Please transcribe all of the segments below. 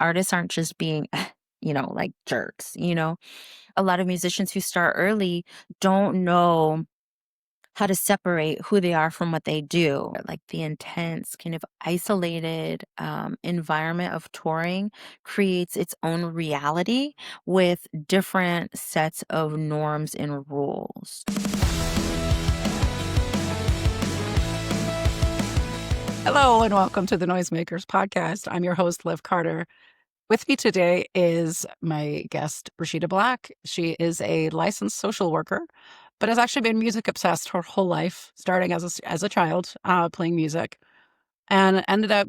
artists aren't just being, like jerks, A lot of musicians who start early don't know how to separate who they are from what they do. Like the intense, kind of isolated environment of touring creates its own reality with different sets of norms and rules. Hello and welcome to the Noisemakers podcast. I'm your host, Liv Carter. With me today is my guest, Rashida Black. She is a licensed social worker, but has actually been music obsessed her whole life, starting as a child playing music, and ended up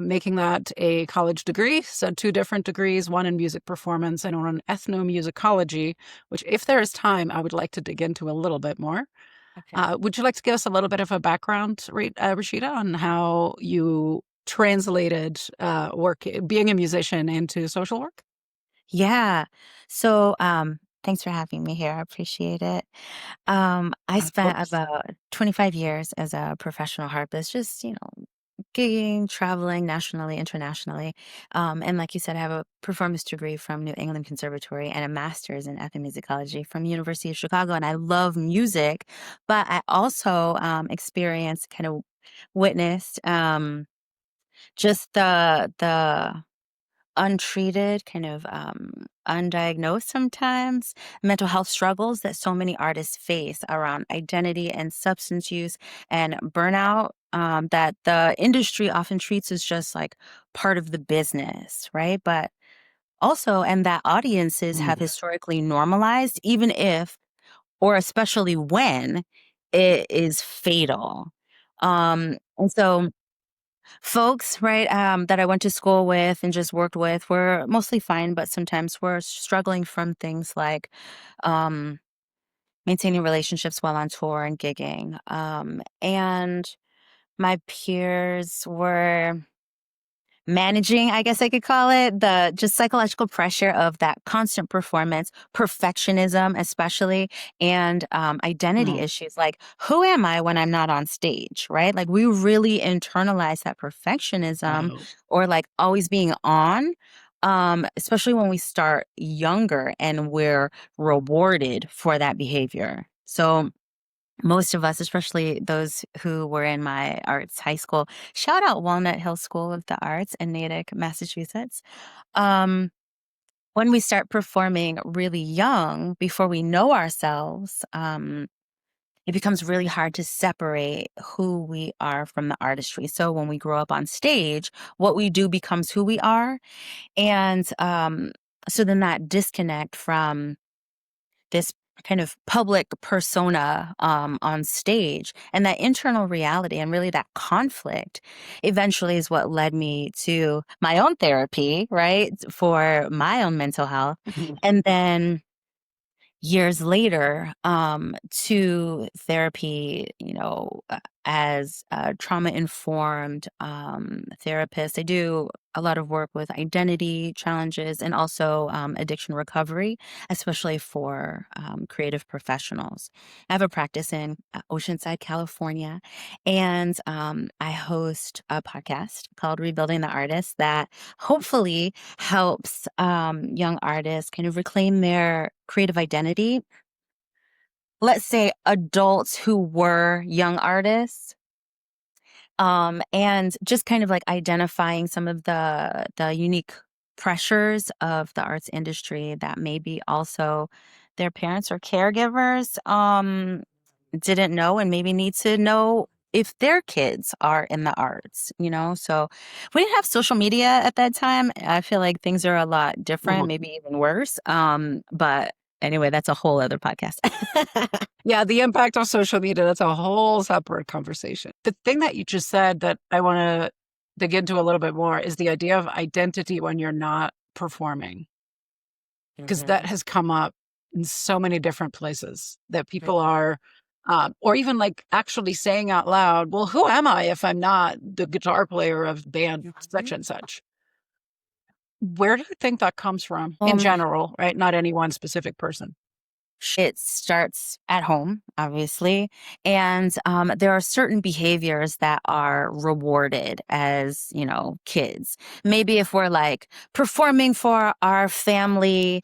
making that a college degree. So 2 different degrees, one in music performance and one in ethnomusicology, which, if there is time, I would like to dig into a little bit more. Okay. Would you like to give us a little bit of a background, Rashida, on how you translated being a musician into social work? Yeah. So, thanks for having me here. I appreciate it. I Of spent course. about 25 years as a professional harpist, just, gigging, traveling nationally, internationally. And like you said, I have a performance degree from New England Conservatory and a master's in ethnomusicology from University of Chicago. And I love music, but I also experienced, kind of witnessed just the untreated, kind of undiagnosed sometimes mental health struggles that so many artists face around identity and substance use and burnout, that the industry often treats as just like part of the business, right? But also, and that audiences have Mm. historically normalized, even if, or especially when, it is fatal. And so folks, right, that I went to school with and just worked with were mostly fine, but sometimes we're struggling from things like um, maintaining relationships while on tour and gigging. And my peers were managing, I guess I could call it, the just psychological pressure of that constant performance, perfectionism, especially, and identity Mhm. issues like, who am I when I'm not on stage, right? Like, we really internalize that perfectionism Wow. or like always being on. Especially when we start younger and we're rewarded for that behavior. So, most of us, especially those who were in my arts high school, shout out Walnut Hill School of the Arts in Natick, Massachusetts. Um, when we start performing really young, before we know ourselves, it becomes really hard to separate who we are from the artistry. So when we grow up on stage, what we do becomes who we are. And so then that disconnect from this kind of public persona on stage and that internal reality and really that conflict eventually is what led me to my own therapy, right, for my own mental health. Mhm. And then years later, to therapy, as a trauma informed therapist. I do a lot of work with identity challenges and also addiction recovery, especially for creative professionals. I have a practice in Oceanside, California, and I host a podcast called Rebuilding the Artist that hopefully helps young artists kind of reclaim their creative identity. Let's say adults who were young artists, and just kind of like identifying some of the unique pressures of the arts industry that maybe also their parents or caregivers didn't know and maybe need to know if their kids are in the arts. So we didn't have social media at that time. I feel like things are a lot different, Mhm. maybe even worse. But anyway, that's a whole other podcast. Yeah, the impact of social media, that's a whole separate conversation. The thing that you just said that I want to dig into a little bit more is the idea of identity when you're not performing, because that Mhm. has come up in so many different places that people are, or even like actually saying out loud, well, who am I if I'm not the guitar player of band such Mhm. and such? Where do you think that comes from in Um, general, right? Not any one specific person. It starts at home, obviously, and there are certain behaviors that are rewarded as, kids. Maybe if we're like performing for our family,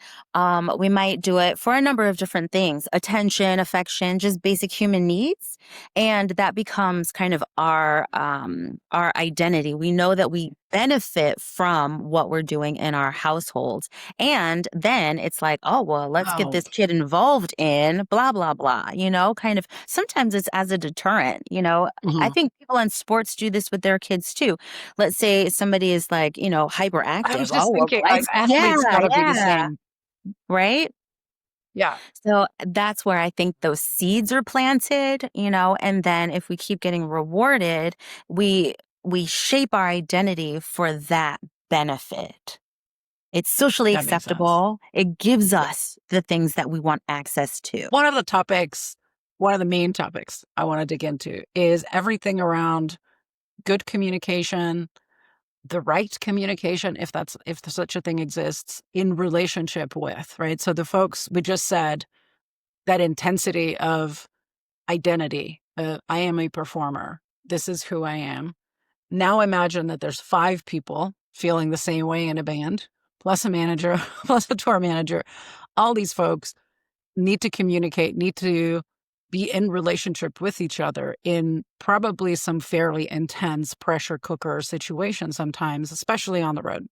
we might do it for a number of different things: attention, affection, just basic human needs, and that becomes kind of our identity. We know that we benefit from what we're doing in our household, and then it's like, oh, well, let's get Oh, this kid involved in blah, blah, blah, kind of sometimes it's as a deterrent. I mhm. think people in sports do this with their kids too. Let's say somebody is like, I hyperactive. was Oh, just well, thinking, like, let's, yeah, athletes gotta be the yeah, same. right. Yeah, So that's where I think those seeds are planted, and then if we keep getting rewarded, we we shape our identity for that benefit. It's socially that makes sense. acceptable. It gives Yeah. us the things that we want access to. One of the topics one of the main topics I wanna dig into is everything around good communication, the right communication, if such a thing exists, in relationship with, right? So the folks we just said, that intensity of identity, I am a performer. This is who I am. Now imagine that there's 5 people feeling the same way in a band, plus a manager, plus a tour manager. All these folks need to communicate, need to be in relationship with each other in probably some fairly intense pressure cooker situations sometimes, especially on the road.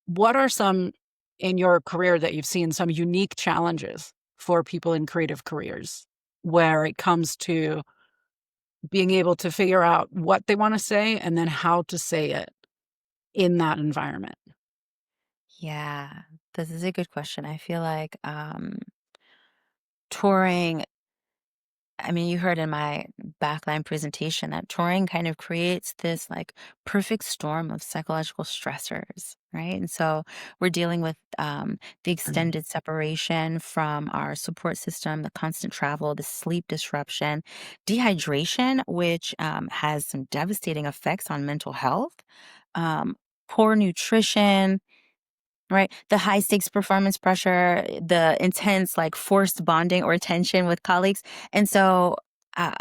What are some in your career that you've seen some unique challenges for people in creative careers where it comes to being able to figure out what they want to say and then how to say it in that environment? Yeah, this is a good question. I feel like touring, I mean, you heard in my backline presentation that touring kind of creates this like perfect storm of psychological stressors, right? And so we're dealing with the Mhm. extended separation from our support system, the constant travel, the sleep disruption, dehydration, which has some devastating effects on mental health, um, poor nutrition. Right. The high stakes performance pressure, the intense, like forced bonding or tension with colleagues. And so, uh,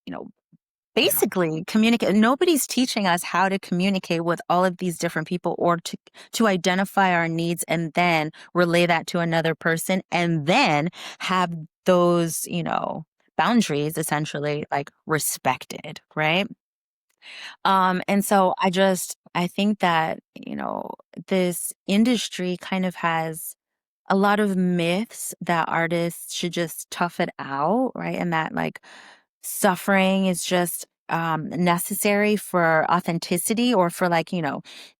you know, Yeah. basically communicate. Nobody's teaching us how to communicate with all of these different people or to identify our needs and then relay that to another person and then have those boundaries essentially like respected. Right. And so I think that this industry kind of has a lot of myths that artists should just tough it out, right? And that like suffering is just necessary for authenticity or for like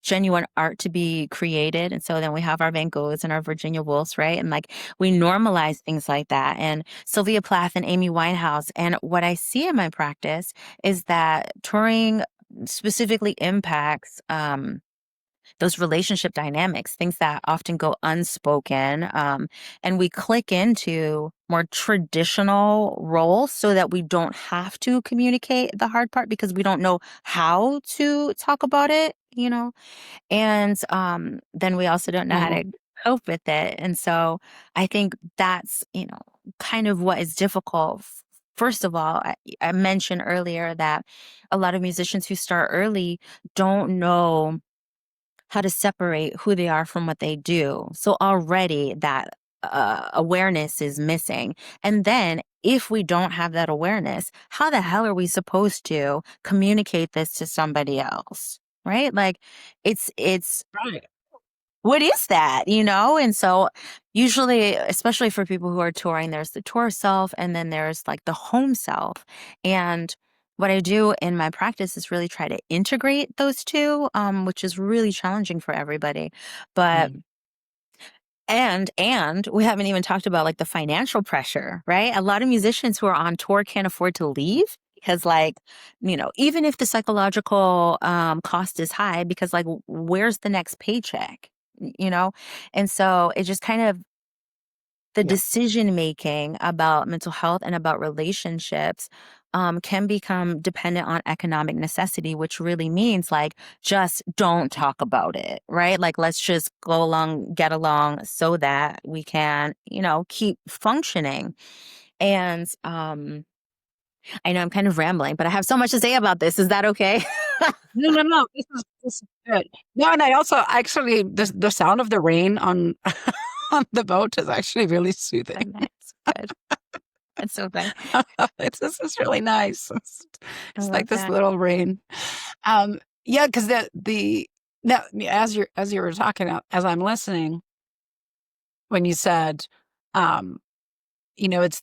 genuine art to be created. And so then we have our Van Goghs and our Virginia Woolfs, right? And like we normalize things like that. And Sylvia Plath and Amy Winehouse. And what I see in my practice is that touring specifically impacts those relationship dynamics, things that often go unspoken. And we click into more traditional roles so that we don't have to communicate the hard part because we don't know how to talk about it. And then we also don't know how to Mhm. cope with it. And so I think that's kind of what is difficult. First of all, I mentioned earlier that a lot of musicians who start early don't know how to separate who they are from what they do. So already that awareness is missing. And then if we don't have that awareness, how the hell are we supposed to communicate this to somebody else? Right? Like it's Right. what is that? And so usually, especially for people who are touring, there's the tour self and then there's like the home self. And what I do in my practice is really try to integrate those two, which is really challenging for everybody. But Mm. and we haven't even talked about like the financial pressure, right? A lot of musicians who are on tour can't afford to leave because even if the psychological cost is high, because like where's the next paycheck? You know? And so it just kind of the Yeah. decision making about mental health and about relationships can become dependent on economic necessity, which really means like just don't talk about it, right? Like let's just go along, get along so that we can, keep functioning. And I know I'm kind of rambling, but I have so much to say about this. Is that okay? No, no, no. This is good. No, and I also actually the sound of the rain on on the boat is actually really soothing. Nice. Good. That's so fun. It's this is really nice. I It's love like this that. little rain. Yeah, because the now as you were talking, as I'm listening, when you said, um, it's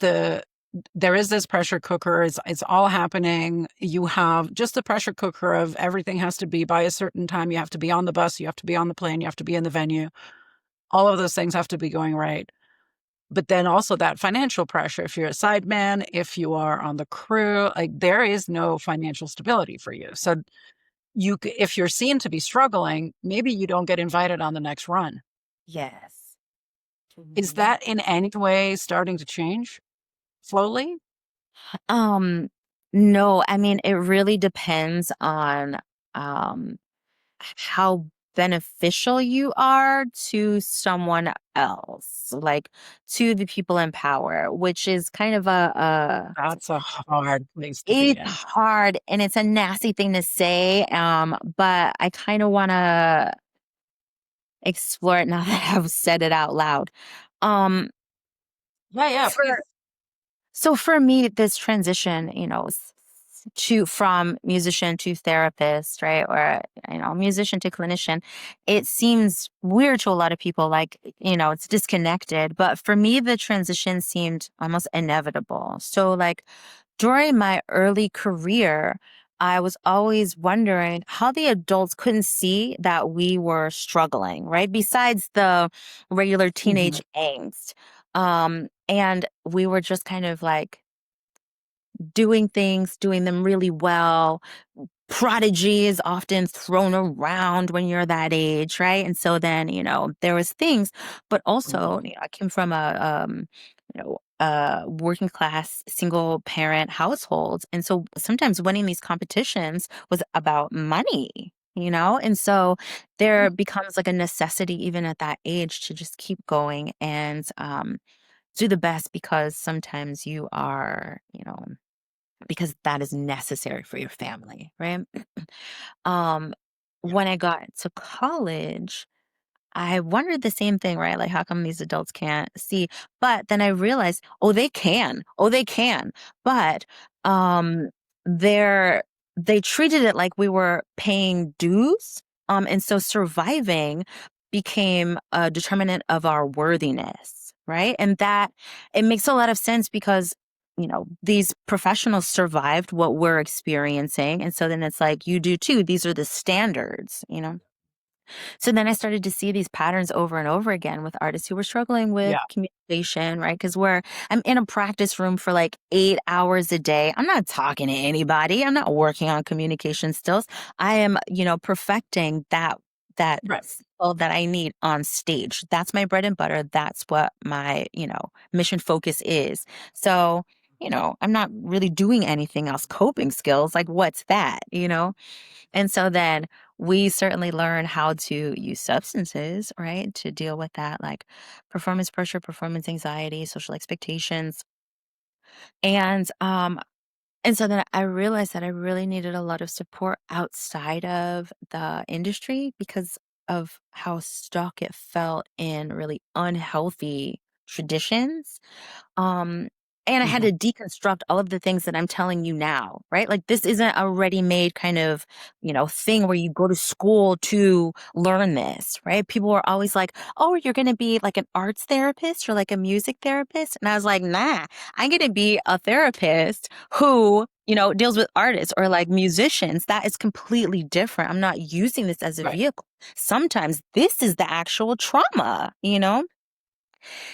there is this pressure cooker. It's all happening. You have just the pressure cooker of everything has to be by a certain time. You have to be on the bus. You have to be on the plane. You have to be in the venue. All of those things have to be going right. But then also that financial pressure. If you're a sideman, if you are on the crew, like there is no financial stability for you. So if you're seen to be struggling, maybe you don't get invited on the next run. Yes. Is Mhm. that in any way starting to change slowly? Um, no, I mean, it really depends on um how beneficial you are to someone else, like to the people in power, which is kind of a That's a hard place to be it's in. hard and it's a nasty thing to say. But I kind of want to explore it now that I've said it out loud. Um, Yeah, yeah, please. for So for me, this transition, to from musician to therapist, right? Or, musician to clinician, it seems weird to a lot of people, like, it's disconnected. But for me, the transition seemed almost inevitable. So like during my early career, I was always wondering how the adults couldn't see that we were struggling, right? Besides the regular Mhm. teenage angst. And we were just kind of like doing things, doing them really well. Prodigy is often thrown around when you're that age, right? And so then, there was things, but also, Mhm. I came from a working class single parent household. And so sometimes winning these competitions was about money. And so there becomes like a necessity even at that age to just keep going and do the best because sometimes you are, because that is necessary for your family, right? Um, Yeah. when I got to college, I wondered the same thing, right? Like, how come these adults can't see? But then I realized, oh, they can. Oh, they can. But um, they're they treated it like we were paying dues. And so surviving became a determinant of our worthiness, right? And that it makes a lot of sense because these professionals survived what we're experiencing. And so then it's like, you do too. These are the standards. So then I started to see these patterns over and over again with artists who were struggling with Yeah. communication, right? Because I'm in a practice room for like 8 hours a day. I'm not talking to anybody. I'm not working on communication skills. I am, perfecting that Right. skill that I need on stage. That's my bread and butter. That's what my, mission focus is. So, I'm not really doing anything else. Coping skills, like what's that? And so then we certainly learn how to use substances, right, to deal with that, like performance pressure, performance anxiety, social expectations. And and so then I realized that I really needed a lot of support outside of the industry because of how stuck it felt in really unhealthy traditions. um, and I had Mhm. to deconstruct all of the things that I'm telling you now, right? Like this isn't a ready-made kind of, thing where you go to school to learn this, right? People were always like, "Oh, you're going to be like an arts therapist or like a music therapist." And I was like, "Nah, I'm going to be a therapist who, deals with artists or like musicians. That is completely different. I'm not using this as a Right. vehicle. Sometimes this is the actual trauma."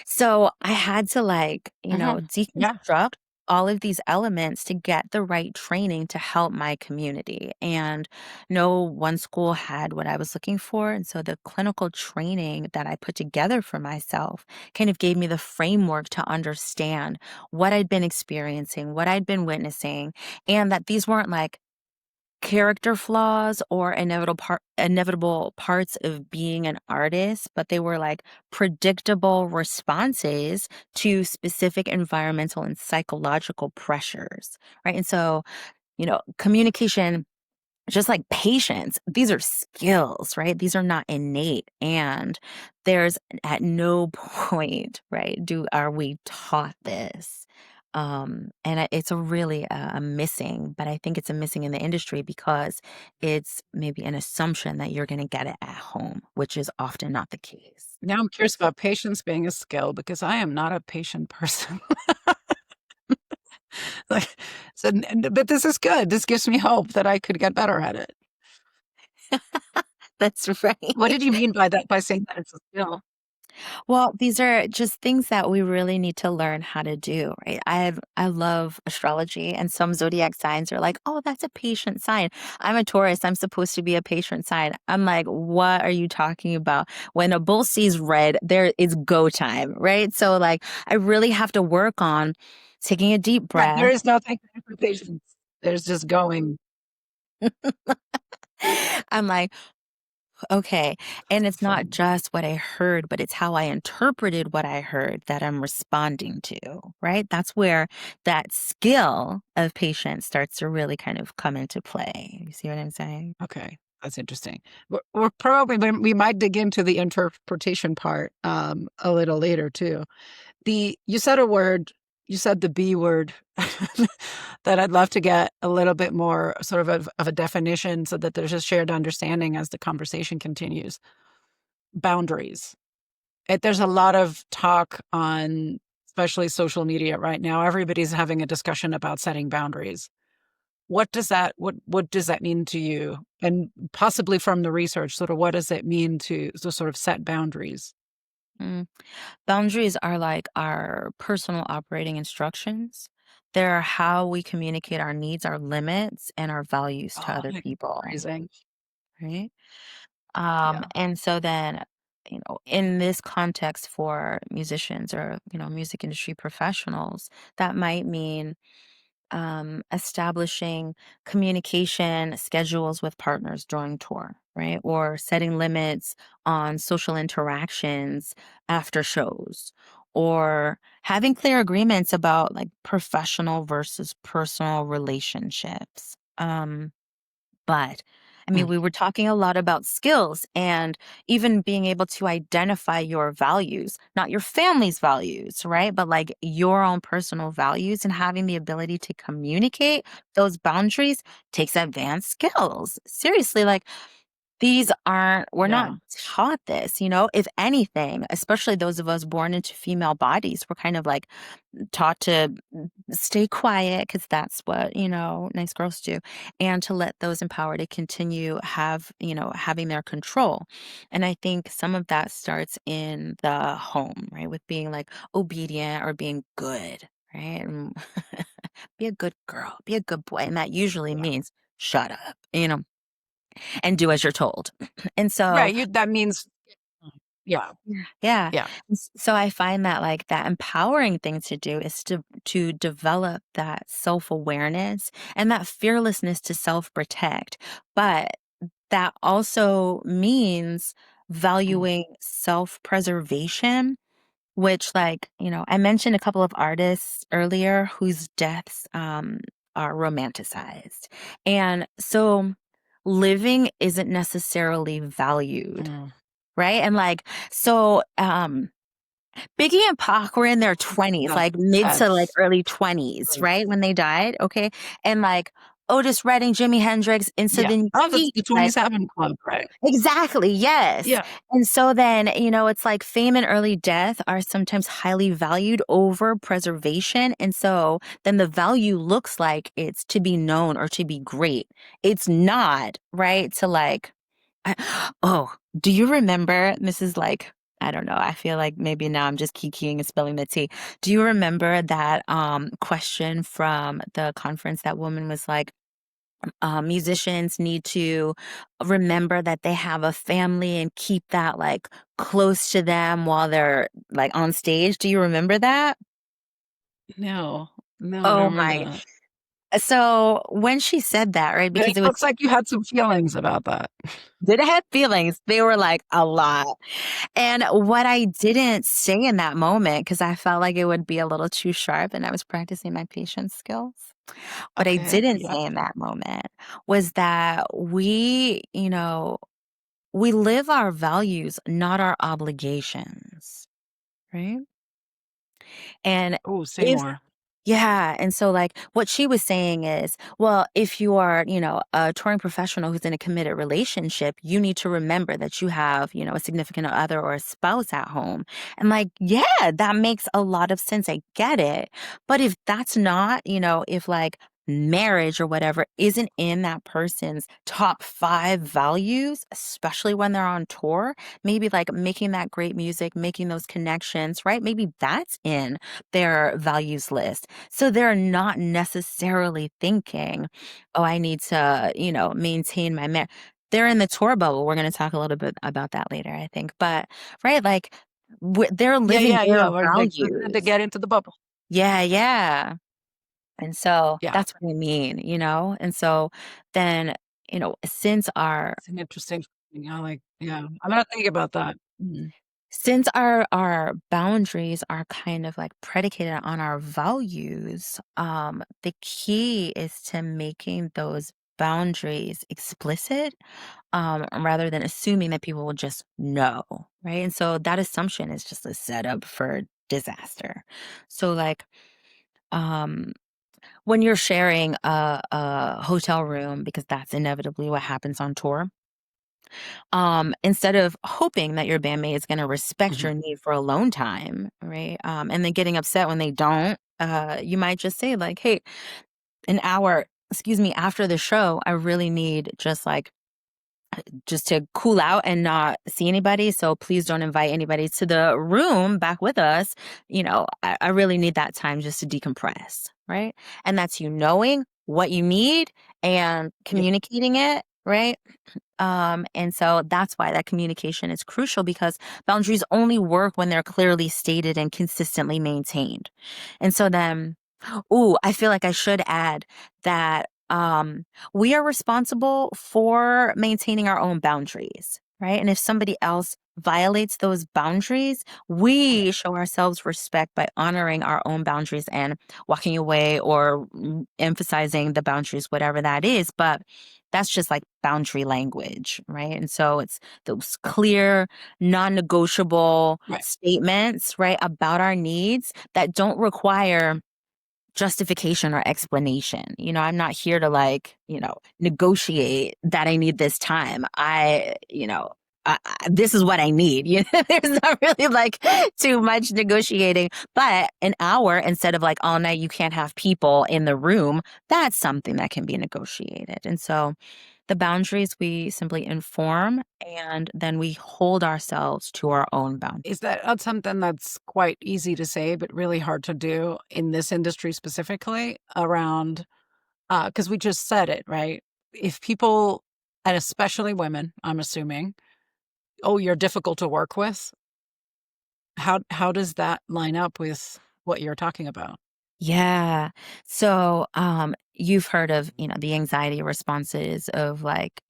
So I had to like, Mhm. Yeah. deconstruct all of these elements to get the right training to help my community. And no one school had what I was looking for. And so the clinical training that I put together for myself kind of gave me the framework to understand what I'd been experiencing, what I'd been witnessing, and that these weren't like character flaws or inevitable parts of being an artist, but they were like predictable responses to specific environmental and psychological pressures, right? And so, communication, just like patience, these are skills, right? These are not innate. And there's at no point, right, are we taught this. And it's a really a missing, but I think it's a missing in the industry because it's maybe an assumption that you're going to get it at home, which is often not the case. Now I'm curious about patience being a skill because I am not a patient person. Like, so, but this is good. This gives me hope that I could get better at it. That's right. What did you mean by that, by saying that it's a skill? Well, these are just things that we really need to learn how to do, right? I love astrology, and some zodiac signs are like, "Oh, that's a patient sign." I'm a Taurus, I'm supposed to be a patient sign. I'm like, "What are you talking about?" When a bull sees red, there it's go time, right? So like I really have to work on taking a deep Right, there breath. is no thank you for patience. There's just going. I'm like, okay. That's And it's not fun. just what I heard, but it's how I interpreted what I heard that I'm responding to, right? That's where that skill of patience starts to really kind of come into play. You see what I'm saying? Okay, that's interesting. We're probably we might dig into the interpretation part a little later too. You said a word, you said the B word that I'd love to get a little bit more sort of a definition so that there's a shared understanding as the conversation continues. Boundaries. There's a lot of talk on, especially social media right now. Everybody's having a discussion about setting boundaries. What does that mean to you? And possibly from the research, sort of what does it mean to sort of set boundaries? Mm. Boundaries are like our personal operating instructions. They're how we communicate our needs, our limits, and our values to Oh, other like people, phrasing. right? Yeah. And so then, in this context for musicians or, music industry professionals, that might mean establishing communication schedules with partners during tour, right? Or setting limits on social interactions after shows, or having clear agreements about like professional versus personal relationships. But I mean, Mm. we were talking a lot about skills and even being able to identify your values, not your family's values, right? But like your own personal values and having the ability to communicate those boundaries takes advanced skills. Seriously, like we're not Yeah. taught this, if anything, especially those of us born into female bodies, we're kind of like taught to stay quiet because that's what, nice girls do, and to let those in power to continue having their control. And I think some of that starts in the home, right? With being like obedient or being good, right? And be a good girl, be a good boy. And that usually Yeah. means shut up, and do as you're told. And so Right. That means, yeah. yeah. Yeah. So I find that like that empowering thing to do is to develop that self-awareness and that fearlessness to self-protect. But that also means Mm. valuing self-preservation, which like, I mentioned a couple of artists earlier whose deaths are romanticized. And so living isn't necessarily valued, Mm. right? And like, so, Biggie and Pac were in their 20s, That's like mid to like that's early 20s, right. right? When they died, okay? And like Otis Redding, Jimi Hendrix, and so Yeah. then Oh, that's he the died. 27 Club, right? Exactly, yes. Yeah. And so then, it's like fame and early death are sometimes highly valued over preservation. And so then the value looks like it's to be known or to be great. It's not, right? To like, oh, do you remember? This is like I don't know. I feel like maybe now I'm just kikiing and spilling the tea. Do you remember that question from the conference? That woman was like, musicians need to remember that they have a family and keep that like close to them while they're like on stage. Do you remember that? No, no, I Oh don't remember my. that. So when she said that, right, And because it it was, looks like you had some feelings about that. did I have feelings? They were like a lot. And what I didn't say in that moment, because I felt like it would be a little too sharp and I was practicing my patience skills. What I Okay, didn't yep. say in that moment was that we live our values, not our obligations, right? And Oh, say if more. yeah, and so, like, what she was saying is, well, if you are, a touring professional who's in a committed relationship, you need to remember that you have, a significant other or a spouse at home. And like, yeah, that makes a lot of sense. I get it. But if that's not, if like marriage or whatever isn't in that person's top 5 values, especially when they're on tour, maybe like making that great music, making those connections, right? Maybe that's in their values list. So they're not necessarily thinking, "Oh, I need to, maintain my marriage." They're in the tour bubble. We're gonna talk a little bit about that later, I think. But, right, like, they're Yeah, living yeah, their yeah, or they values. get into the bubble. Yeah, yeah. And so Yeah, that's what I mean, And so then, since our it's an interesting thing. I like yeah, I'm gonna think about that. Mhm. Since our boundaries are kind of like predicated on our values, the key is to making those boundaries explicit, rather than assuming that people will just know, right? And so that assumption is just a setup for disaster. So like, um, when you're sharing a hotel room, because that's inevitably what happens on tour, instead of hoping that your bandmate is gonna respect Mhm. your need for alone time, right? And then getting upset when they don't, you might just say like, "Hey, an hour, excuse me, after the show, I really need just to cool out and not see anybody. So please don't invite anybody to the room back with us. I really need that time just to decompress, right?" And that's you knowing what you need and Yep. communicating it, right? And so that's why that communication is crucial, because boundaries only work when they're clearly stated and consistently maintained. And so then, ooh, I feel like I should add that we are responsible for maintaining our own boundaries, right? And if somebody else violates those boundaries, we show ourselves respect by honoring our own boundaries and walking away or emphasizing the boundaries, whatever that is. But that's just like boundary language, right? And so it's those clear, non negotiable Right. statements, right, about our needs that don't require justification or explanation. I'm not here to like, negotiate that I need this time. This is what I need. There's not really like too much negotiating, but an hour instead of like all night, you can't have people in the room. That's something that can be negotiated. And so the boundaries we simply inform, and then we hold ourselves to our own boundaries. Is that something that's quite easy to say, but really hard to do in this industry specifically around, because we just said it, right? If people, and especially women, I'm assuming, "Oh, you're difficult to work with." How does that line up with what you're talking about? Yeah. So, you've heard of, the anxiety responses of like,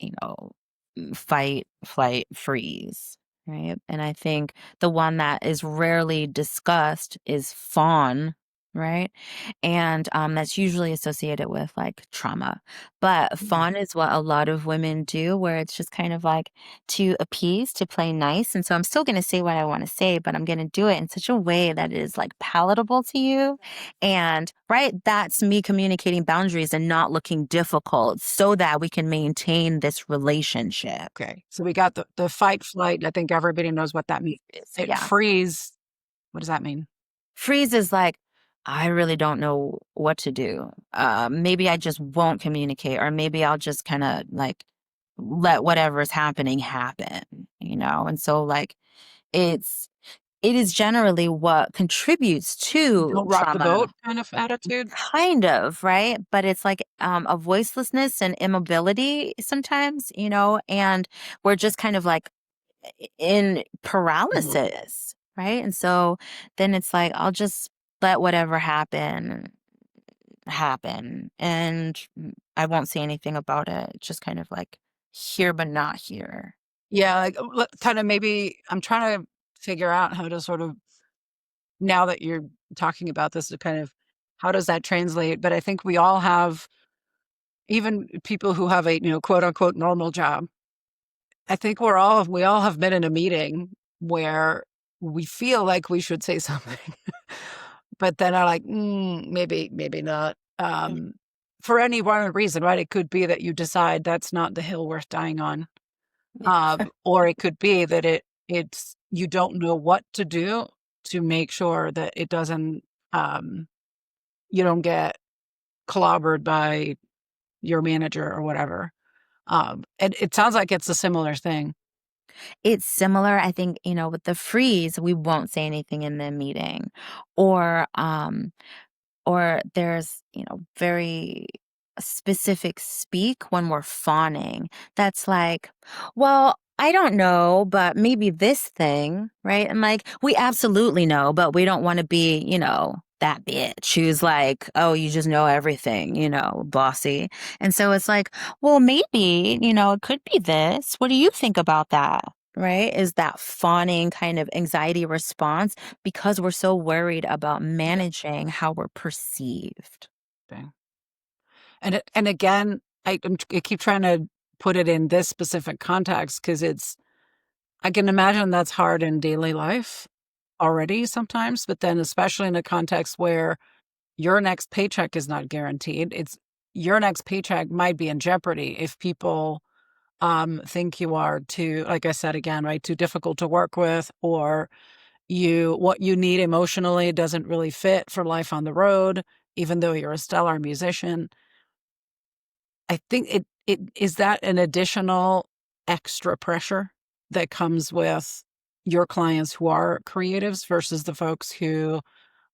fight, flight, freeze, right? And I think the one that is rarely discussed is fawn, right? And that's usually associated with like trauma. But Mm. fawn is what a lot of women do, where it's just kind of like to appease, to play nice. And so I'm still going to say what I want to say, but I'm going to do it in such a way that is like palatable to you. And right, that's me communicating boundaries and not looking difficult so that we can maintain this relationship. Okay, so we got the fight, flight, I think everybody knows what that means. It Yeah. freeze, what does that mean? Freeze is like, I really don't know what to do. Maybe I just won't communicate, or maybe I'll just kind of like let whatever's happening happen. And so, like, it's it is generally what contributes to Don't rock the trauma. boat kind of attitude? Kind of, right? But it's like, a voicelessness and immobility sometimes, and we're just kind of like in Mhm. paralysis, right? And so then it's like, I'll just let whatever happen, and I won't say anything about it. It's just kind of like here, but not here. Yeah, like, kinda maybe I'm trying to figure out how to sort of now that you're talking about this, to kind of how does that translate? But I think we all have even people who have a, quote unquote normal job. I think we all have been in a meeting where we feel like we should say something, but then are like, maybe not. For any one reason, right? It could be that you decide that's not the hill worth dying on. Or it could be that it's you don't know what to do to make sure that it doesn't um, you don't get clobbered by your manager or whatever. And it sounds like it's a similar thing. It's similar, I think, with the freeze, we won't say anything in the meeting, or, there's, very specific speak when we're fawning. That's like, well, I don't know, but maybe this thing, right? And like, we absolutely know, but we don't want to be, that bitch who's like, oh, you just know everything, bossy. And so it's like, well, maybe, it could be this. What do you think about that? Right? Is that fawning kind of anxiety response because we're so worried about Yeah. managing how we're perceived. Thing. And again, I keep trying to put it in this specific context because I can imagine that's hard in daily life already sometimes, but then especially in a context where your next paycheck is not guaranteed. It's your next paycheck might be in jeopardy if people think you are too, like I said again, right, too difficult to work with, or what you need emotionally doesn't really fit for life on the road, even though you're a stellar musician. I think it is that an additional extra pressure that comes with your clients who are creatives versus the folks who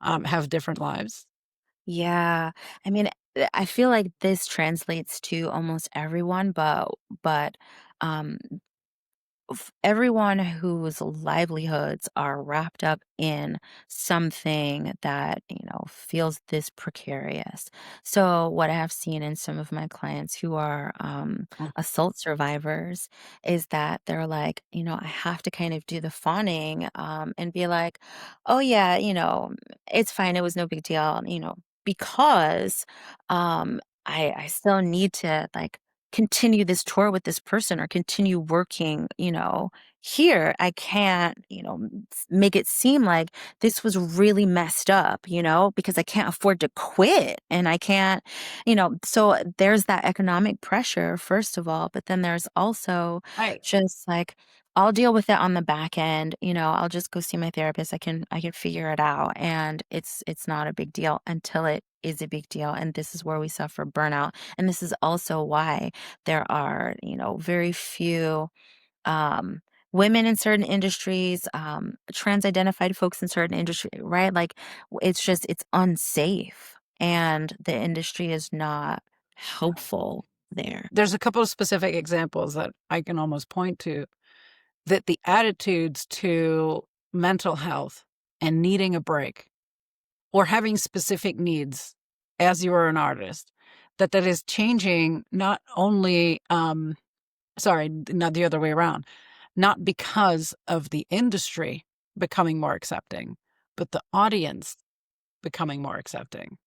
have different lives. Yeah. I mean, I feel like this translates to almost everyone, but um everyone whose livelihoods are wrapped up in something that feels this precarious. So what I have seen in some of my clients who are Mm. assault survivors is that they're like, I have to kind of do the fawning, and be like, oh yeah, it's fine, it was no big deal, because I still need to like continue this tour with this person or continue working, here. I can't, make it seem like this was really messed up, because I can't afford to quit and I can't, so there's that economic pressure, first of all, but then there's also Right. just like, I'll deal with it on the back end, I'll just go see my therapist. I can figure it out. And it's not a big deal until it is a big deal. And this is where we suffer burnout. And this is also why there are, very few um, women in certain industries, trans identified folks in certain industry, right? Like it's unsafe and the industry is not helpful there. There's a couple of specific examples that I can almost point to that the attitudes to mental health and needing a break or having specific needs as you are an artist, that is changing not only, sorry, not the other way around, not because of the industry becoming more accepting, but the audience becoming more accepting,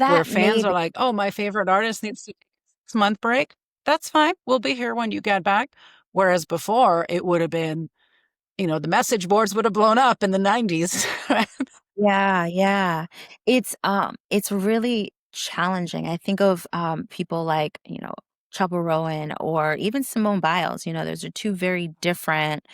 where That fans may are be, like, "Oh, my favorite artist needs to take a 6-month break. That's fine. We'll be here when you get back." Whereas before, it would have been, the message boards would have blown up in the '90s. yeah, yeah. It's really challenging. I think of people like, Trouble Rowan or even Simone Biles. Those are two very different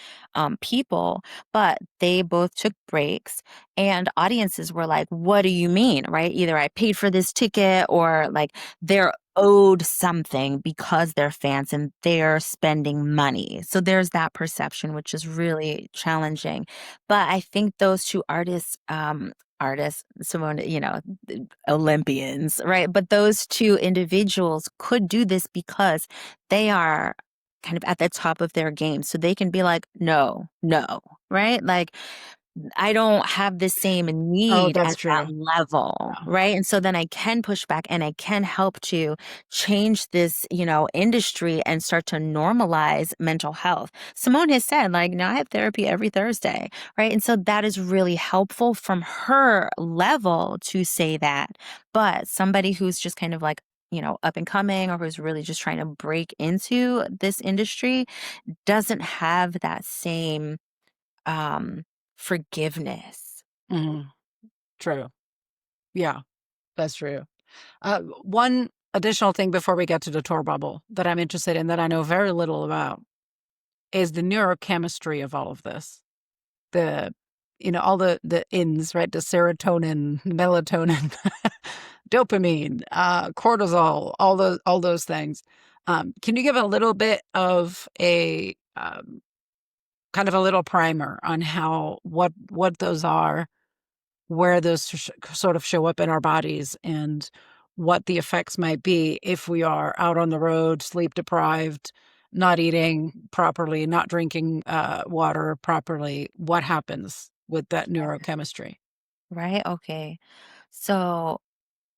people, but they both took breaks and audiences were like, what do you mean? Right? Either I paid for this ticket or like they're owed something because they're fans and they're spending money. So there's that perception, which is really challenging. But I think those two artists, Simone, Olympians, right? But those two individuals could do this because they are kind of at the top of their game. So they can be like, no, no, right? Like, I don't have the same Oh, need that's at that true. level, Yeah. right? And so then I can push back and I can help to change this, industry and start to normalize mental health. Simone has said, like, I have therapy every Thursday, right? And so that is really helpful from her level to say that. But somebody who's just kind of like, up and coming or who's really just trying to break into this industry doesn't have that same um, forgiveness. Mhm. True. Yeah, that's true. One additional thing before we get to the tour bubble that I'm interested in that I know very little about is the neurochemistry of all of this. The all the ins, right? The serotonin, melatonin, dopamine, cortisol, all those things. Can you give a little bit of a kind of a little primer on how what those are, where those sort of show up in our bodies, and what the effects might be if we are out on the road, sleep deprived, not eating properly, not drinking water properly? What happens with that neurochemistry? Right? Okay. So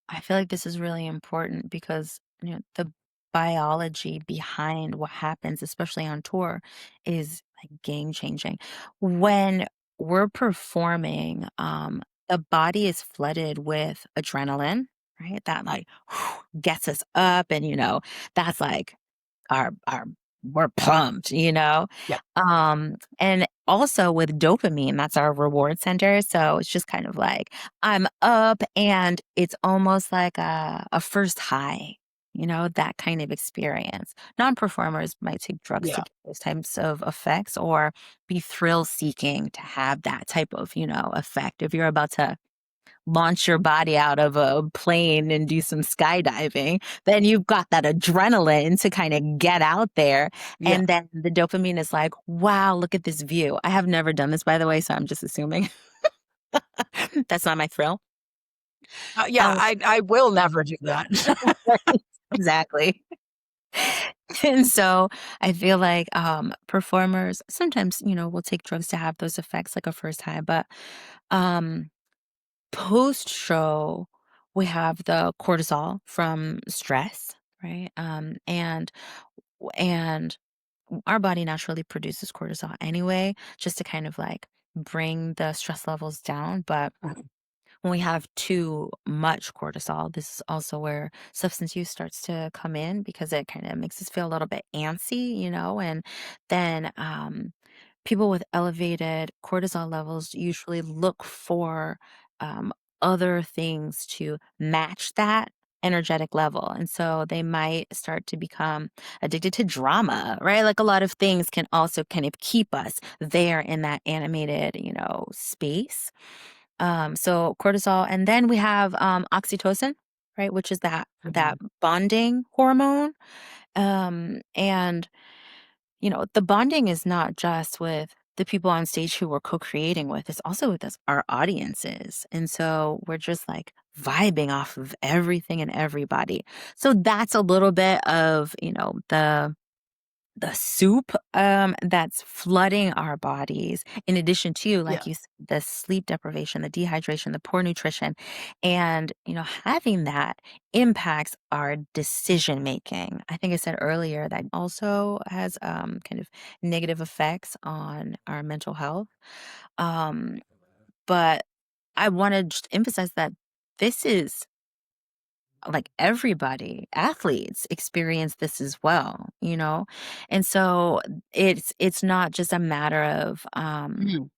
I feel like this is really important because the biology behind what happens, especially on tour, is like game changing. When we're performing, the body is flooded with adrenaline, right? That like gets us up, and that's like our we're pumped. Yep. And also with dopamine, that's our reward center. So it's just kind of like I'm up, and it's almost like a first high, that kind of experience. Non-performers might take drugs to Yeah. get those types of effects or be thrill seeking to have that type of, effect. If you're about to launch your body out of a plane and do some skydiving, then you've got that adrenaline to kind of get out there. Yeah. And then the dopamine is like, wow, look at this view. I have never done this, by the way, so I'm just assuming that's not my thrill. Yeah. Um, I will never do that. right, exactly. And so I feel like performers sometimes, will take drugs to have those effects like a first high, but um, post show, we have the cortisol from stress, right? And our body naturally produces cortisol anyway, just to kind of like bring the stress levels down. But when we have too much cortisol, this is also where substance use starts to come in because it kind of makes us feel a little bit antsy, and then people with elevated cortisol levels usually look for um, other things to match that energetic level. And so they might start to become addicted to drama, right? Like a lot of things can also kind of keep us there in that animated, space. So cortisol, and then we have oxytocin, right, which is that Mhm. bonding hormone. And the bonding is not just with the people on stage who we're co-creating with; it's also with our audiences, and so we're just like vibing off of everything and everybody. So that's a little bit of the soup that's flooding our bodies in addition to Yeah. like you said, the sleep deprivation, the dehydration, the poor nutrition, and having that impacts our decision making. I think I said earlier that also has kind of negative effects on our mental health. um but I want to just emphasize that this is like everybody, athletes experience this as well. And so it's not just a matter Mhm.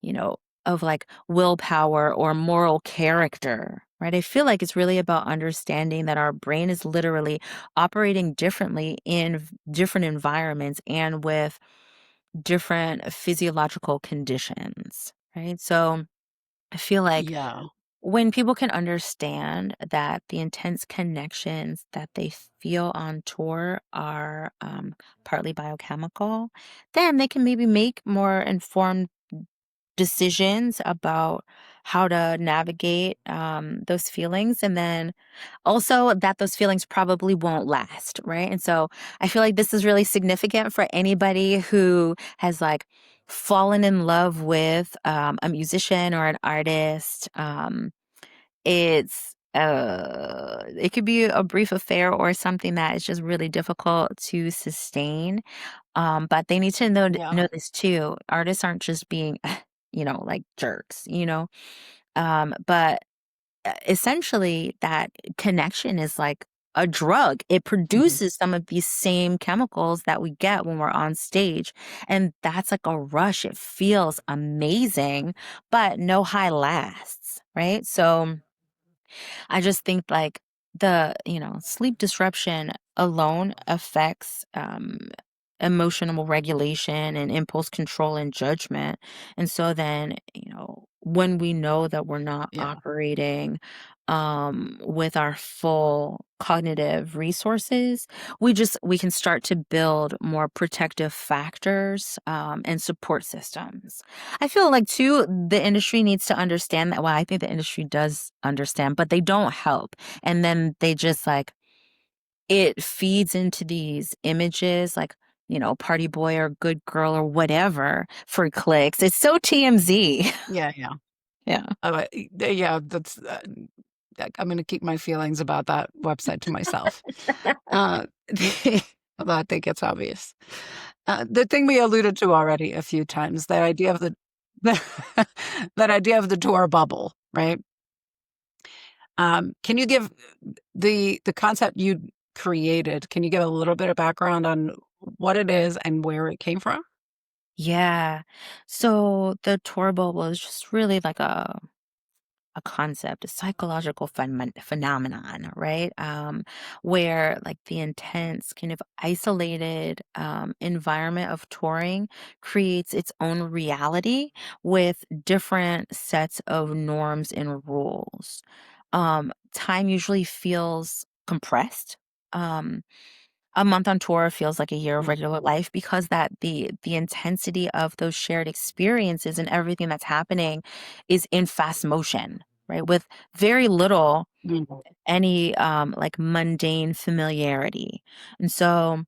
you know of like willpower or moral character, right? I feel like it's really about understanding that our brain is literally operating differently in different environments and with different physiological conditions, right? So I feel like Yeah. When people can understand that the intense connections that they feel on tour are partly biochemical, then they can maybe make more informed decisions about how to navigate those feelings. And then also that those feelings probably won't last, right? And so I feel like this is really significant for anybody who has like fallen in love with a musician or an artist. It could be a brief affair or something that is just really difficult to sustain. But they need to Yeah. know this too. Artists aren't just being, like jerks, but essentially that connection is like a drug. It Mhm. produces some of these same chemicals that we get when we're on stage. And that's like a rush. It feels amazing, but no high lasts, right? So I just think like sleep disruption alone affects emotional regulation and impulse control and judgment. And so then, when we know that we're not Yeah. operating with our full cognitive resources, we can start to build more protective factors and support systems. I feel like too, the industry needs to understand that. Well, I think the industry does understand, but they don't help. And then they just like it feeds into these images like, party boy or good girl or whatever for clicks. It's so TMZ. Yeah, yeah. Yeah. Yeah, I'm gonna keep my feelings about that website to myself. Uh, although I think it's obvious. The thing we alluded to already a few times, the idea of the that idea of the tour bubble, right? Can you give the concept you created, can you give a little bit of background on what it is and where it came from? Yeah. So the tour bubble is just really like a concept, a psychological phenomenon, right? Where like the intense, kind of isolated environment of touring creates its own reality with different sets of norms and rules. Time usually feels compressed. Um, a month on tour feels like a year of Mm, regular life because that the intensity of those shared experiences and everything that's happening is in fast motion, right? With very little mm, any like mundane familiarity. And so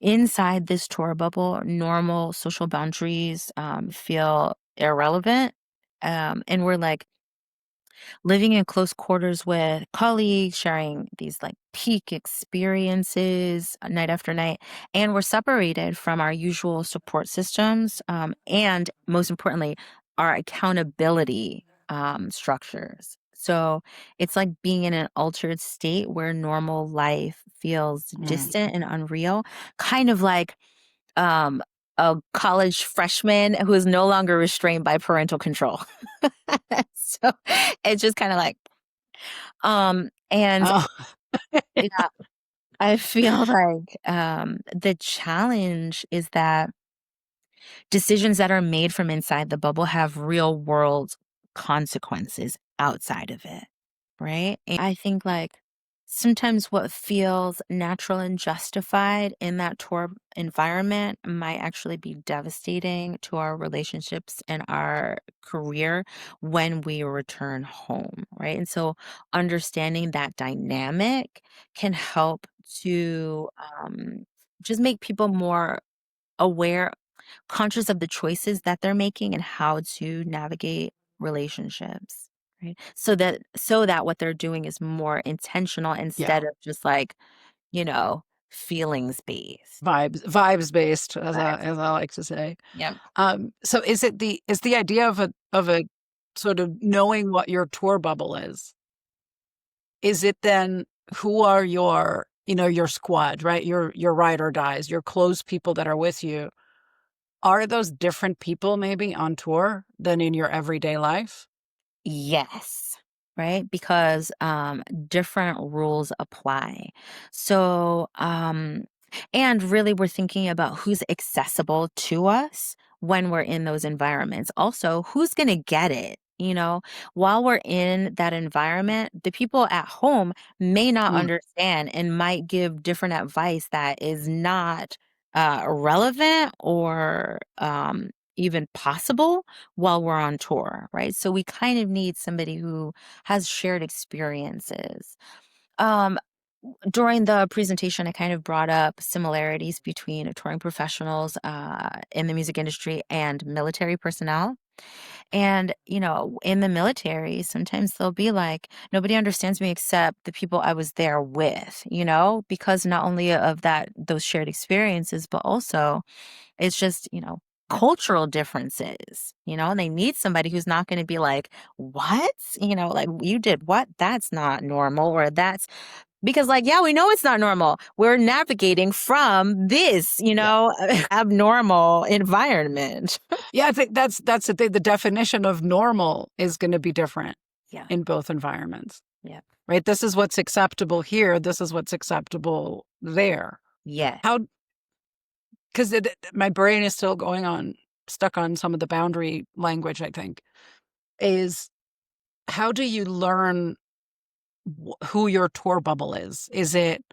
inside this tour bubble, normal social boundaries feel irrelevant. And we're like living in close quarters with colleagues, sharing these like peak experiences night after night. And we're separated from our usual support systems. And most importantly, our accountability structures. So it's like being in an altered state where normal life feels mm. distant and unreal, kind of like um, a college freshman who is no longer restrained by parental control. So it's just kind of like, and Oh, yeah, I feel like the challenge is that decisions that are made from inside the bubble have real world consequences outside of it. Right? And I think like sometimes what feels natural and justified in that tour environment might actually be devastating to our relationships and our career when we return home, right? And so understanding that dynamic can help to just make people more aware, conscious of the choices that they're making and how to navigate relationships, right? So that what they're doing is more intentional yeah, instead of just like, you know, feelings based. vibes based, Vibes. as I like to say. Yep. So is the idea of a sort of knowing what your tour bubble is it then who are your, your squad, right? Your ride or dies, your close people that are with you. Are those different people maybe on tour than in your everyday life? Yes. Right? Because different rules apply. So and really we're thinking about who's accessible to us when we're in those environments. Also, who's gonna get it? You know, while we're in that environment, the people at home may not Mm, understand and might give different advice that is not relevant or even possible while we're on tour, right? So we kind of need somebody who has shared experiences. Um, During the presentation, I kind of brought up similarities between touring professionals in the music industry and military personnel. And, in the military, sometimes they'll be like, nobody understands me except the people I was there with, because not only of those shared experiences, but also it's just, cultural differences, and they need somebody who's not going to be like, what? Like you did what? That's not normal. Or that's because, like, yeah, we know it's not normal. We're navigating from this, yeah. abnormal environment. Yeah, I think that's the thing. The definition of normal is going to be different Yeah. in both environments, Yeah. right? This is what's acceptable here. This is what's acceptable there. Yeah. How, because my brain is still going on, stuck on some of the boundary language, I think, is how do you learn who your tour bubble is? Is it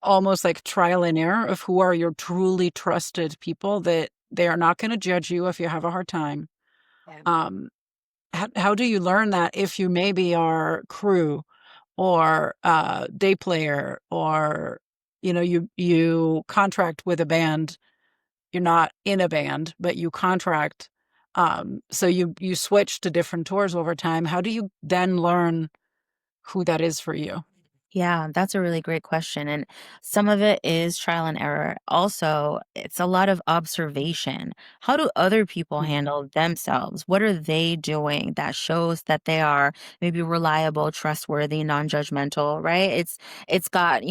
almost like trial and error of who are your truly trusted people that they are not going to judge you if you have a hard time? Yeah. Um, how do you learn that if you maybe are crew or day player or you contract with a band, you're not in a band but you contract, so you switch to different tours over time. How do you then learn who that is for you? Yeah, that's a really great question. And some of it is trial and error. Also, it's a lot of observation. How do other people Mm, handle themselves? What are they doing that shows that they are maybe reliable, trustworthy, non-judgmental, right? It's got,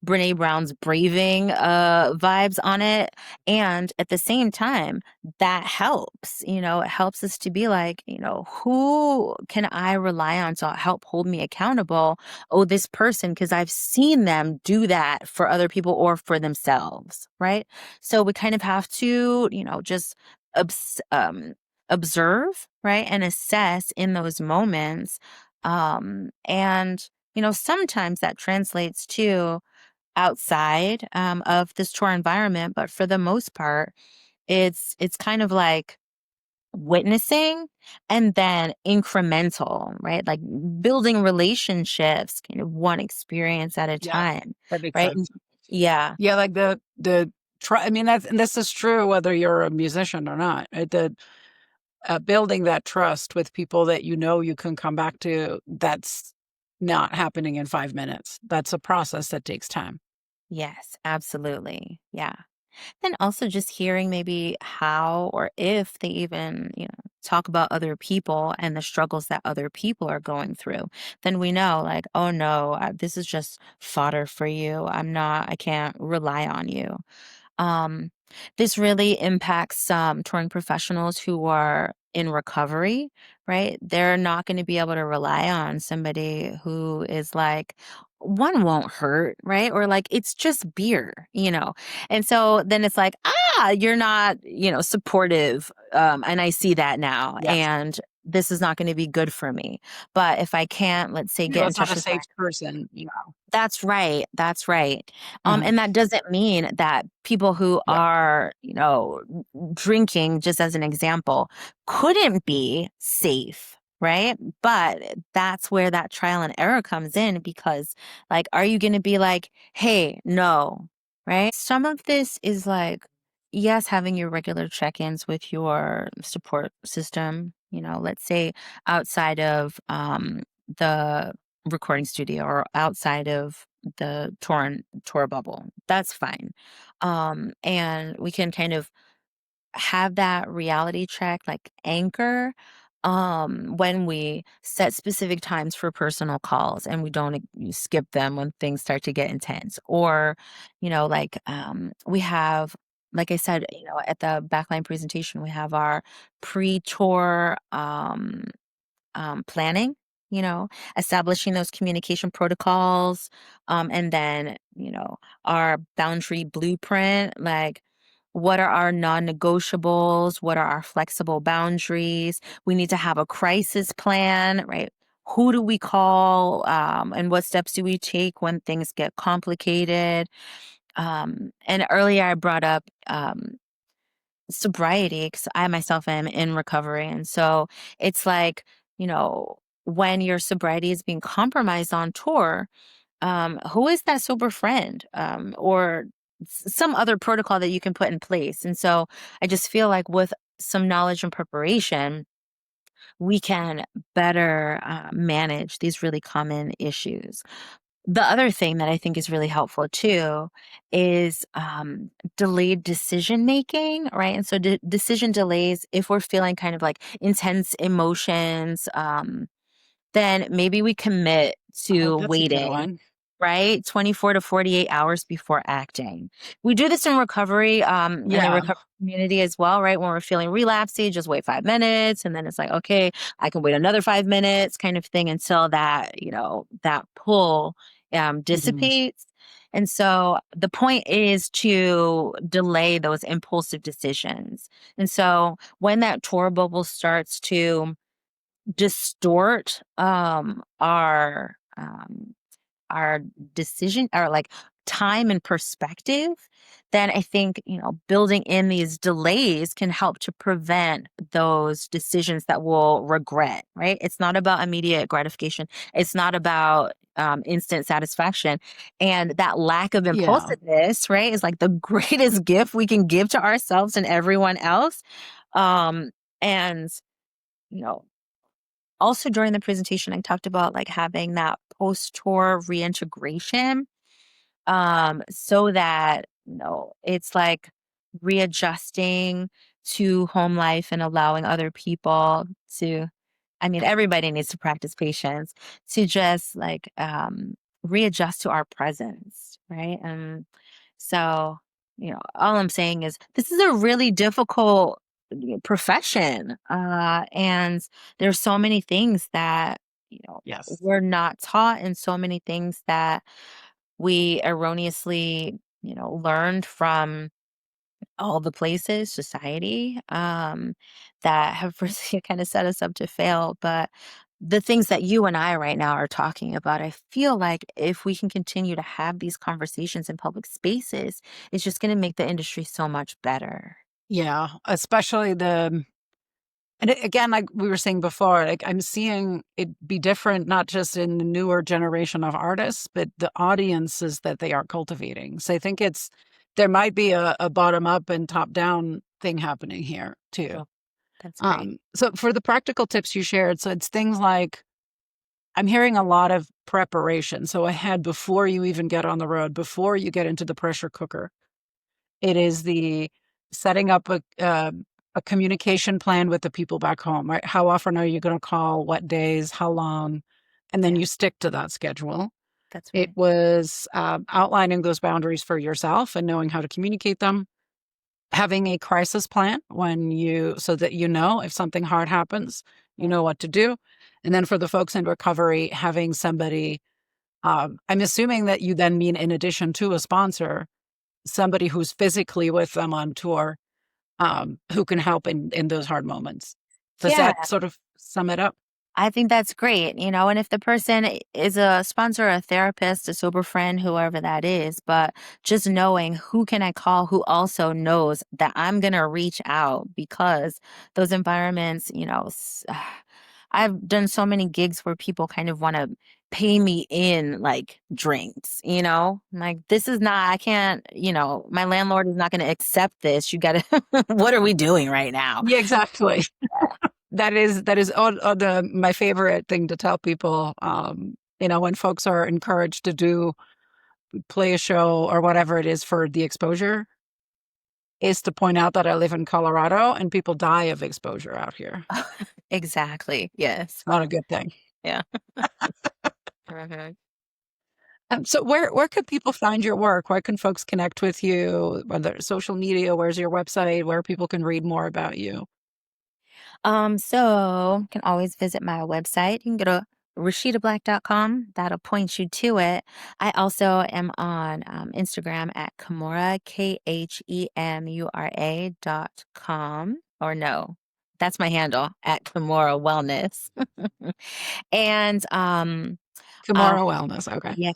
Brene Brown's braving vibes on it. And at the same time, that helps. It helps us to be like, who can I rely on to help hold me accountable? Oh, this person, because I've seen them do that for other people or for themselves, right? So we kind of have to, just obs- um, observe, right, and assess in those moments. And, sometimes that translates to outside of this tour environment, but for the most part, it's kind of like witnessing and then incremental, right? Like building relationships, kind of one experience at a yeah, time, that makes right? sense. Yeah. Yeah, like the try. I mean, that's and this is true whether you're a musician or not. Right? The building that trust with people that you can come back to. That's not happening in 5 minutes. That's a process that takes time. Yes, absolutely. Yeah. Then also just hearing maybe how or if they even, talk about other people and the struggles that other people are going through, then we know like, oh no, this is just fodder for you. I can't rely on you. Um, this really impacts some touring professionals who are in recovery, right? They're not going to be able to rely on somebody who is like, one won't hurt, right? Or like, it's just beer. And so then it's like, you're not, supportive. And I see that now. Yes. And this is not going to be good for me. But if I can't, let's say, No, get in it's not touch a with my safe person, you know? that's right, that's right. Mhm. And that doesn't mean that people who Yeah. are, drinking, just as an example, couldn't be safe, right? But that's where that trial and error comes in because, like, are you gonna be like, "Hey, no," right? Some of this is like, yes, having your regular check-ins with your support system, let's say outside of, the recording studio or outside of the tour bubble. That's fine. And we can kind of have that reality check, like anchor, when we set specific times for personal calls and we don't skip them when things start to get intense. Or, like we have like I said, at the backline presentation, we have our pre-tour planning, establishing those communication protocols, and then, our boundary blueprint. Like, what are our non-negotiables? What are our flexible boundaries? We need to have a crisis plan, right? Who do we call? And what steps do we take when things get complicated? And earlier I brought up sobriety because I myself am in recovery. And so it's like, when your sobriety is being compromised on tour, who is that sober friend, or some other protocol that you can put in place? And so I just feel like with some knowledge and preparation, we can better manage these really common issues. The other thing that I think is really helpful too is delayed decision making, right? And so decision delays, if we're feeling kind of like intense emotions, then maybe we commit Oh, to that's a good waiting, one. right? 24 to 48 hours before acting. We do this in recovery, in the Yeah. recovery community as well, right? When we're feeling relapsy, just wait 5 minutes. And then it's like, okay, I can wait another 5 minutes kind of thing until that, that pull Mhm. dissipates. And so the point is to delay those impulsive decisions. And so when that tour bubble starts to distort our decision, or like time and perspective, then I think, building in these delays can help to prevent those decisions that we'll regret, right? It's not about immediate gratification. It's not about instant satisfaction. And that lack of Yeah. impulsiveness, right, is like the greatest gift we can give to ourselves and everyone else. And, you know, also during the presentation, I talked about like having that post-tour reintegration, so that, it's like readjusting to home life and allowing other people to, I mean, everybody needs to practice patience to just like readjust to our presence, right? And so, all I'm saying is this is a really difficult profession. And there's so many things that, Yes. we're not taught, and so many things that we erroneously, learned from all the places, society, that have really kind of set us up to fail. But the things that you and I right now are talking about, I feel like if we can continue to have these conversations in public spaces, it's just going to make the industry so much better. Yeah. Especially again, like we were saying before, like I'm seeing it be different, not just in the newer generation of artists, but the audiences that they are cultivating. So I think there might be a bottom up and top down thing happening here too. Oh, that's great. So for the practical tips you shared, so it's things like I'm hearing a lot of preparation. So ahead, before you even get on the road, before you get into the pressure cooker, it is the setting up a communication plan with the people back home, right? How often are you going to call? What days? How long? And then Yeah, you stick to that schedule. that's It right. was outlining those boundaries for yourself and knowing how to communicate them. Having a crisis plan so that if something hard happens, you Yeah. know what to do. And then for the folks in recovery, having somebody, I'm assuming that you then mean in addition to a sponsor, somebody who's physically with them on tour, who can help in those hard moments. Does Yeah. that sort of sum it up? I think that's great, and if the person is a sponsor, a therapist, a sober friend, whoever that is, but just knowing who can I call who also knows that I'm going to reach out, because those environments, I've done so many gigs where people kind of want to pay me in like drinks, like this is not, I can't, my landlord is not going to accept this. You got to, what are we doing right now? Yeah, exactly. That is my favorite thing to tell people. When folks are encouraged to play a show or whatever it is for the exposure, is to point out that I live in Colorado and people die of exposure out here. Exactly. Yes. It's not a good thing. Yeah. Mhm. So where could people find your work? Where can folks connect with you? Whether social media, where's your website, where people can read more about you? So you can always visit my website. You can go to RashidaBlack.com. That'll point you to it. I also am on Instagram at Kimura, KHEMURA.com. Or no, that's my handle at Kimura Wellness. And uh, Kimura Wellness. Okay. yeah,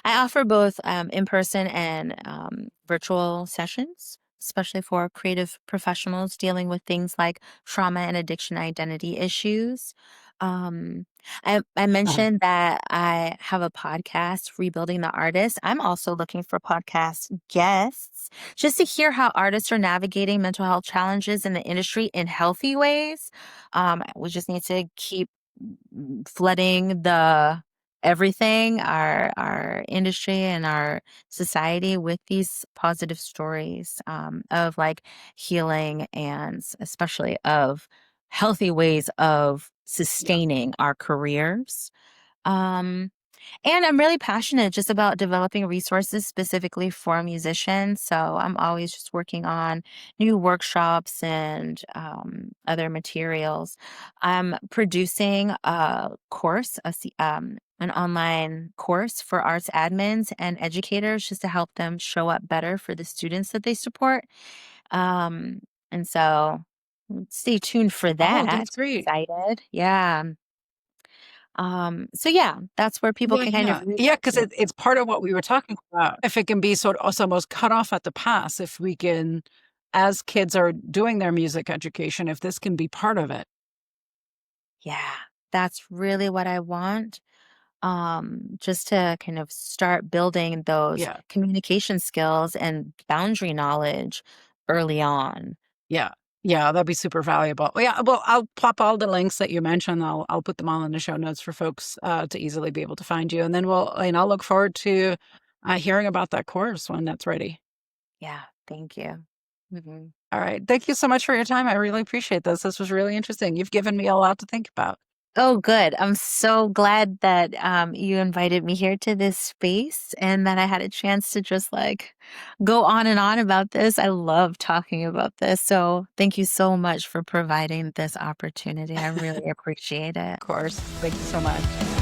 I offer both in-person and virtual sessions, especially for creative professionals dealing with things like trauma and addiction identity issues. Um, I Uh-huh. mentioned that I have a podcast, Rebuilding the Artist. I'm also looking for podcast guests just to hear how artists are navigating mental health challenges in the industry in healthy ways. We just need to keep flooding the everything, our industry and our society with these positive stories of like healing and especially of healthy ways of Yeah. sustaining our careers. Um, and I'm really passionate just about developing resources specifically for musicians. So I'm always just working on new workshops and other materials. I'm producing a course, an online course for arts admins and educators just to help them show up better for the students that they support. Um, and so stay tuned for Oh, that. that's great. Excited. Yeah. So yeah, that's where people Yeah, can kind of yeah. reach Yeah, out 'cause to. it's part of what we were talking about. If it can be sort of also almost cut off at the pass, if we can, as kids are doing their music education, if this can be part of it. Yeah, that's really what I want. Just to kind of start building those Yeah. communication skills and boundary knowledge early on. Yeah. Yeah, that'd be super valuable. Well, yeah, well, I'll plop all the links that you mentioned. I'll put them all in the show notes for folks, to easily be able to find you, and then I'll look forward to, hearing about that course when that's ready. Yeah, thank you. Mhm. All right. Thank you so much for your time. I really appreciate this. This was really interesting. You've given me a lot to think about. Oh, good. I'm so glad that you invited me here to this space and that I had a chance to just like go on and on about this. I love talking about this. So thank you so much for providing this opportunity. I really appreciate it. Of course. Thank you so much.